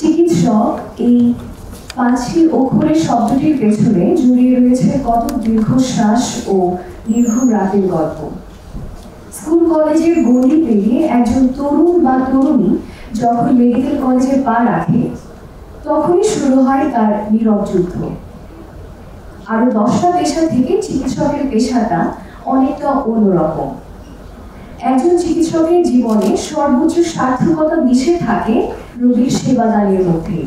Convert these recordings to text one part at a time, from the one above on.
চিকিৎসক এই 5টি অক্ষরের শব্দটির পেছনে জড়িয়ে রয়েছে কত দীর্ঘশ্বাস ও দীর্ঘ রাতের গল্প। স্কুল কলেজের গণ্ডি পেরিয়ে একজন তরুণ বা তরুণী যখন মেডিকেল কলেজে পা রাখে, তখনই শুরু হয় তার নীরব যুদ্ধ। আরো 10টা পেশা থেকে চিকিৎসকের পেশাটা অনেকটা অন্যরকম। একজন চিকিৎসকের জীবনে সর্বোচ্চ সার্থকতা মিশে থাকে রোগীর সেবাদানের মধ্যে।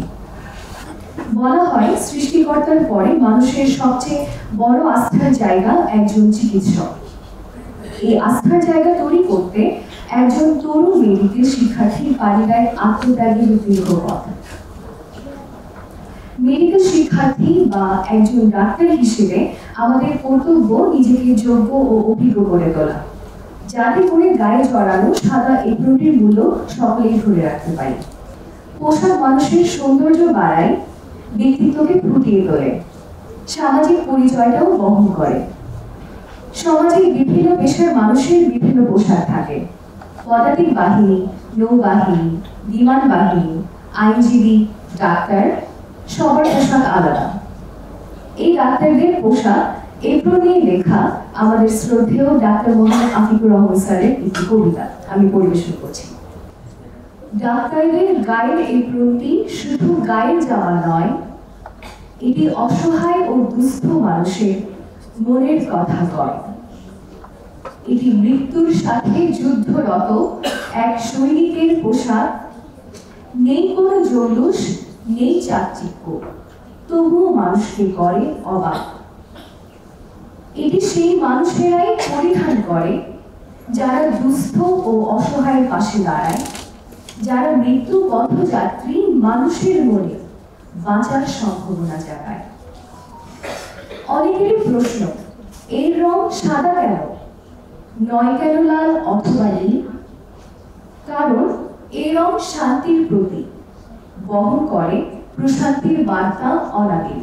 বলা হয় সৃষ্টিকর্তার পরে মানুষের সবচেয়ে বড় আস্থার জায়গা একজন চিকিৎসক। এই আস্থার জায়গা তৈরি করতে একজন তরুণ মেডিকেল শিক্ষার্থী পাড়ি দেয় আত্মত্যাগের দীর্ঘ পথ। মেডিকেল শিক্ষার্থী বা একজন ডাক্তার হিসেবে আমাদের কর্তব্য নিজেকে যোগ্য ও অভিজ্ঞ করে তোলা, যাতে করে গায়ে জড়ানো সাদা এপ্রনটির মূল্য সকলেই ধরে রাখতে পারি। পোশাক মানুষের সৌন্দর্য বাড়ায়, ব্যক্তিত্বকে ফুটিয়ে তোলে, সামাজিক পরিচয়টাও বহন করে। সমাজে বিভিন্ন পেশার মানুষের বিভিন্ন পোশাক থাকে। পদাতিক বাহিনী, নৌবাহিনী, বিমান বাহিনী, আইনজীবী, ডাক্তার, সবার পোশাক আলাদা। এই ডাক্তারদের পোশাক এপ্রনে লেখা আমাদের শ্রদ্ধেয় ডাক্তার মোহাম্মদ আফিকুর রহমান স্যারের একটি কবিতা আমি পরিবেশন করছি। ডাক্তারদের গায়ের এপ্রনটি শুধু গায়ের জামা নয়, এটি অসহায় ও দুস্থ মানুষের মনের কথা কয়। এটি মৃত্যুর সাথে যুদ্ধরত এক সৈনিকের পোশাক। নেই কোনো জৌলুস, নেই চাকচিক্য, তবুও মানুষকে করে অবাক। এটি সেই মানুষেরাই পরিধান করে যারা দুস্থ ও অসহায়ের পাশে দাঁড়ায়, যারা মৃত্যু পথযাত্রী মানুষের মনে বাঁচার সম্ভাবনা জাগায়। অনেকেরই প্রশ্ন, এর রং সাদা কেন, নয় কেন লাল অথবা নীল? কারণ এ রং শান্তির প্রতীক, বহন করে প্রশান্তির বার্তা অনাবিল।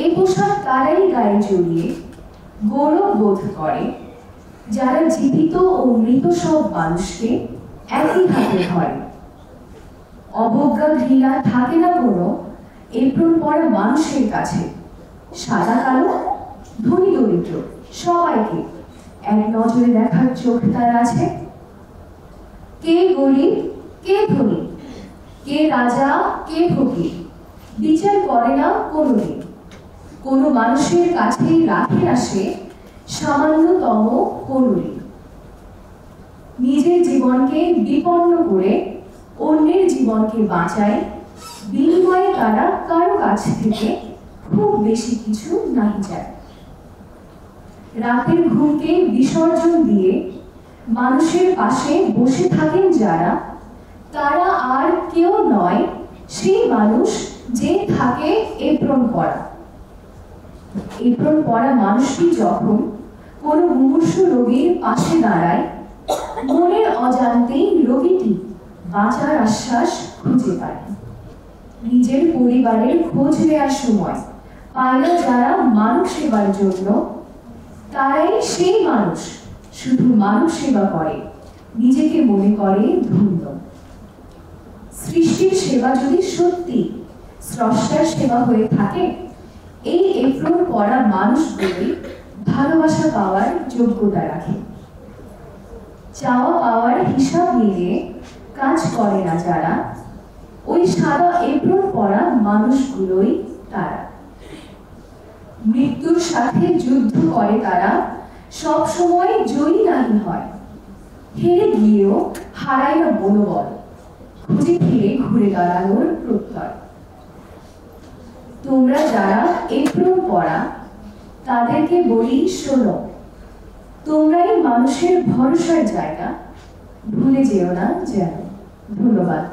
এই পোশাক তারাই গায়ে জড়িয়ে গৌরব বোধ করে, যারা জীবিত ও মৃত সব মানুষকে একই হাতে ধরে। অবজ্ঞা ঘৃণা থাকে না কোনো এপ্রন পরা মানুষের কাছে। সাদা কালো, ধনী দরিদ্র সবাইকে এক নজরে দেখার চোখ তার আছে। কে গরিব, কে ধনী, কে রাজা, কে ফকির, বিচার করে না কোনোদিন। কোনো মানুষের কাছেই রাখে না সে সামান্যতম কোনো ঋণ। নিজের জীবনকে বিপন্ন করে অন্যের জীবনকে বাঁচায়, বিনিময়ে তারা কারো কাছ থেকে খুব বেশি কিছু নাহি চায়। রাতের ঘুমকে বিসর্জন দিয়ে মানুষের পাশে বসে থাকেন যারা, তারা আর কেউ নয় সেই মানুষ যে থাকে এপ্রন পরা। এপ্রন পরা মানুষটি যখন কোনো মুমূর্ষু রোগীর পাশে দাঁড়ায়, মনের অজান্তেই রোগীটি বাঁচার আশ্বাস খুঁজে পায়। নিজের পরিবারের খোঁজ নেওয়ার সময় পায় না যারা মানুষ সেবার জন্য, তারাই সেই মানুষ শুধু মানুষ সেবা করে, নিজেকে মনে করে ধন্য। সৃষ্টির সেবা যদি সত্যি স্রষ্টার সেবা হয়ে থাকে, এই এপ্রন পরা মানুষগুলি ভালোবাসা পাওয়ার যোগ্যতা রাখে। চাওয়া পাওয়ার হিসাব নিয়ে কাজ করে না যারা, ওই সাদা এপ্রন পরা মানুষগুলোই তারা। মৃত্যুর সাথে যুদ্ধ করে তারা, সব সময় জয়ী নাহি হয়। হেরে গিয়েও হারায় না মনোবল, খুঁজে ফিরে ঘুরে দাঁড়ানোর প্রত্যয়। তোমরা যারা এপ্রন পরা, তাদেরকে বলি শোনো, তোমরাই মানুষের ভরসার জায়গা, ভুলে যেও না যেন। ধন্যবাদ।